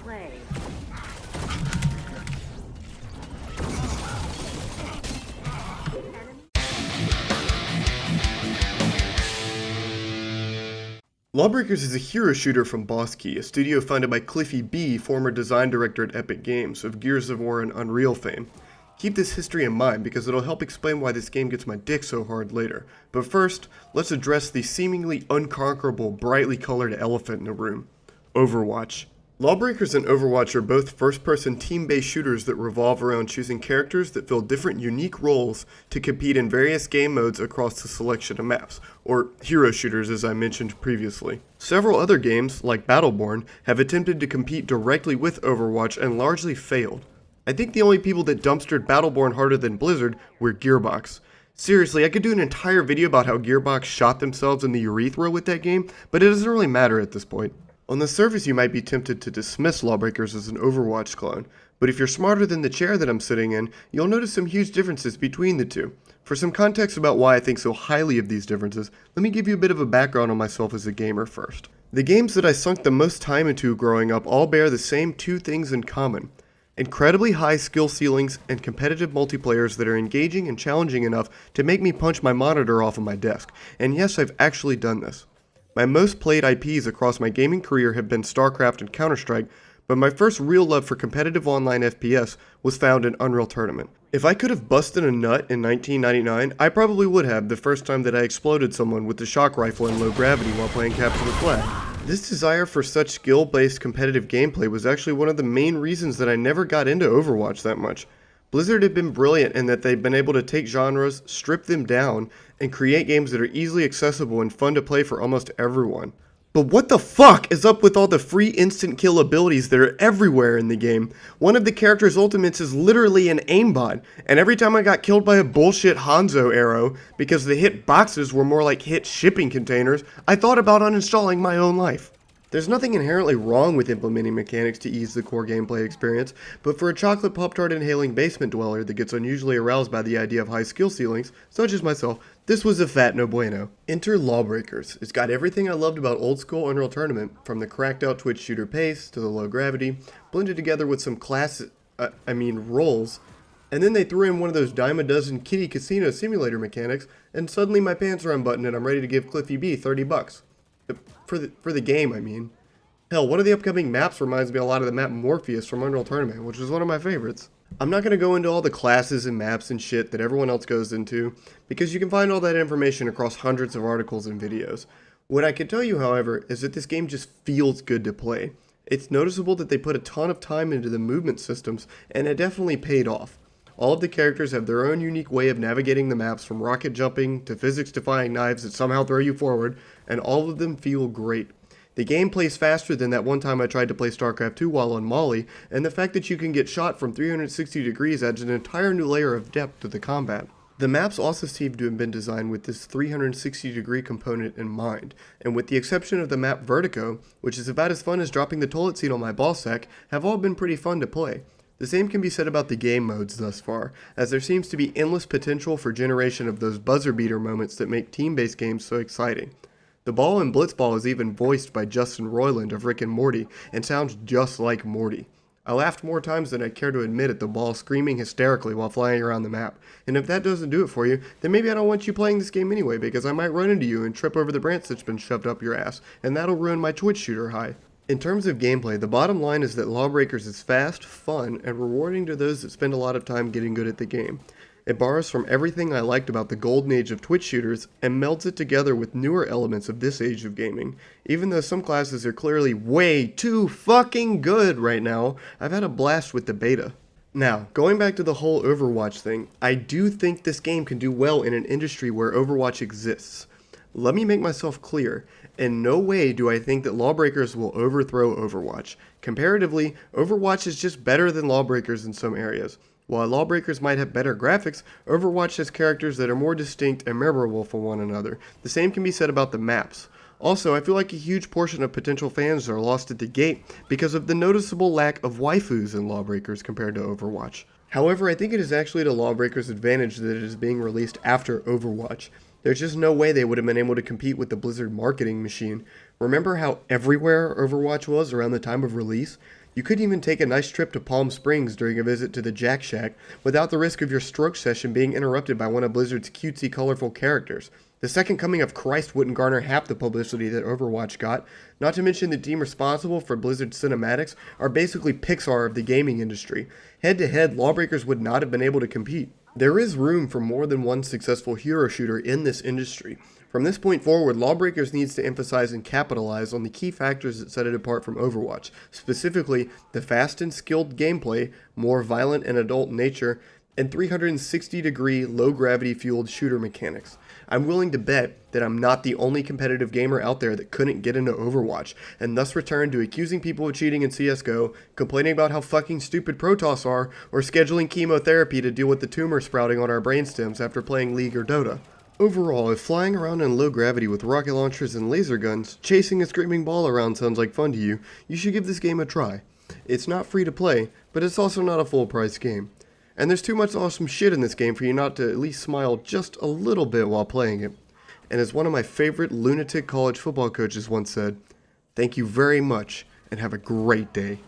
play. Lawbreakers is a hero shooter from Boss Key, a studio founded by Cliffy B, former design director at Epic Games, of Gears of War and Unreal fame. Keep this history in mind because it'll help explain why this game gets my dick so hard later. But first, let's address the seemingly unconquerable, brightly colored elephant in the room: Overwatch. Lawbreakers and Overwatch are both first-person team-based shooters that revolve around choosing characters that fill different unique roles to compete in various game modes across a selection of maps, or hero shooters as I mentioned previously. Several other games, like Battleborn, have attempted to compete directly with Overwatch and largely failed. I think the only people that dumpstered Battleborn harder than Blizzard were Gearbox. Seriously, I could do an entire video about how Gearbox shot themselves in the urethra with that game, but it doesn't really matter at this point. On the surface, you might be tempted to dismiss Lawbreakers as an Overwatch clone, but if you're smarter than the chair that I'm sitting in, you'll notice some huge differences between the two. For some context about why I think so highly of these differences, let me give you a bit of a background on myself as a gamer first. The games that I sunk the most time into growing up all bear the same two things in common: incredibly high skill ceilings and competitive multiplayers that are engaging and challenging enough to make me punch my monitor off of my desk. And yes, I've actually done this. My most played IPs across my gaming career have been StarCraft and Counter-Strike, but my first real love for competitive online FPS was found in Unreal Tournament. If I could have busted a nut in 1999, I probably would have the first time that I exploded someone with the shock rifle in low gravity while playing Capture the Flag. This desire for such skill-based competitive gameplay was actually one of the main reasons that I never got into Overwatch that much. Blizzard had been brilliant in that they've been able to take genres, strip them down, and create games that are easily accessible and fun to play for almost everyone. But what the fuck is up with all the free instant kill abilities that are everywhere in the game? One of the character's ultimates is literally an aimbot, and every time I got killed by a bullshit Hanzo arrow, because the hit boxes were more like hit shipping containers, I thought about uninstalling my own life. There's nothing inherently wrong with implementing mechanics to ease the core gameplay experience, but for a chocolate Pop-Tart inhaling basement dweller that gets unusually aroused by the idea of high skill ceilings, such as myself, this was a fat no bueno. Enter Lawbreakers. It's got everything I loved about old school Unreal Tournament, from the cracked out Twitch shooter pace to the low gravity, blended together with some roles, and then they threw in one of those dime a dozen kitty casino simulator mechanics, and suddenly my pants are unbuttoned and I'm ready to give Cliffy B $30. For the game, I mean. Hell, one of the upcoming maps reminds me a lot of the map Morpheus from Unreal Tournament, which is one of my favorites. I'm not going to go into all the classes and maps and shit that everyone else goes into, because you can find all that information across hundreds of articles and videos. What I can tell you, however, is that this game just feels good to play. It's noticeable that they put a ton of time into the movement systems, and it definitely paid off. All of the characters have their own unique way of navigating the maps, from rocket jumping to physics-defying knives that somehow throw you forward, and all of them feel great. The game plays faster than that one time I tried to play StarCraft 2 while on Molly, and the fact that you can get shot from 360 degrees adds an entire new layer of depth to the combat. The maps also seem to have been designed with this 360-degree component in mind, and with the exception of the map Vertigo, which is about as fun as dropping the toilet seat on my ballsack, have all been pretty fun to play. The same can be said about the game modes thus far, as there seems to be endless potential for generation of those buzzer beater moments that make team-based games so exciting. The ball in Blitzball is even voiced by Justin Roiland of Rick and Morty, and sounds just like Morty. I laughed more times than I care to admit at the ball screaming hysterically while flying around the map, and if that doesn't do it for you, then maybe I don't want you playing this game anyway, because I might run into you and trip over the branch that's been shoved up your ass, and that'll ruin my Twitch shooter high. In terms of gameplay, the bottom line is that Lawbreakers is fast, fun, and rewarding to those that spend a lot of time getting good at the game. It borrows from everything I liked about the golden age of Twitch shooters and melds it together with newer elements of this age of gaming. Even though some classes are clearly way too fucking good right now, I've had a blast with the beta. Now, going back to the whole Overwatch thing, I do think this game can do well in an industry where Overwatch exists. Let me make myself clear. In no way do I think that Lawbreakers will overthrow Overwatch. Comparatively, Overwatch is just better than Lawbreakers in some areas. While Lawbreakers might have better graphics, Overwatch has characters that are more distinct and memorable from one another. The same can be said about the maps. Also, I feel like a huge portion of potential fans are lost at the gate because of the noticeable lack of waifus in Lawbreakers compared to Overwatch. However, I think it is actually to Lawbreakers' advantage that it is being released after Overwatch. There's just no way they would have been able to compete with the Blizzard marketing machine. Remember how everywhere Overwatch was around the time of release? You could even take a nice trip to Palm Springs during a visit to the Jack Shack without the risk of your stroke session being interrupted by one of Blizzard's cutesy, colorful characters. The second coming of Christ wouldn't garner half the publicity that Overwatch got, not to mention the team responsible for Blizzard's cinematics are basically Pixar of the gaming industry. Head to head, Lawbreakers would not have been able to compete. There is room for more than one successful hero shooter in this industry. From this point forward, Lawbreakers needs to emphasize and capitalize on the key factors that set it apart from Overwatch, specifically the fast and skilled gameplay, more violent and adult nature, and 360-degree low-gravity fueled shooter mechanics. I'm willing to bet that I'm not the only competitive gamer out there that couldn't get into Overwatch, and thus returned to accusing people of cheating in CSGO, complaining about how fucking stupid Protoss are, or scheduling chemotherapy to deal with the tumor sprouting on our brainstems after playing League or Dota. Overall, if flying around in low gravity with rocket launchers and laser guns, chasing a screaming ball around sounds like fun to you, you should give this game a try. It's not free to play, but it's also not a full price game. And there's too much awesome shit in this game for you not to at least smile just a little bit while playing it. And as one of my favorite lunatic college football coaches once said, thank you very much and have a great day.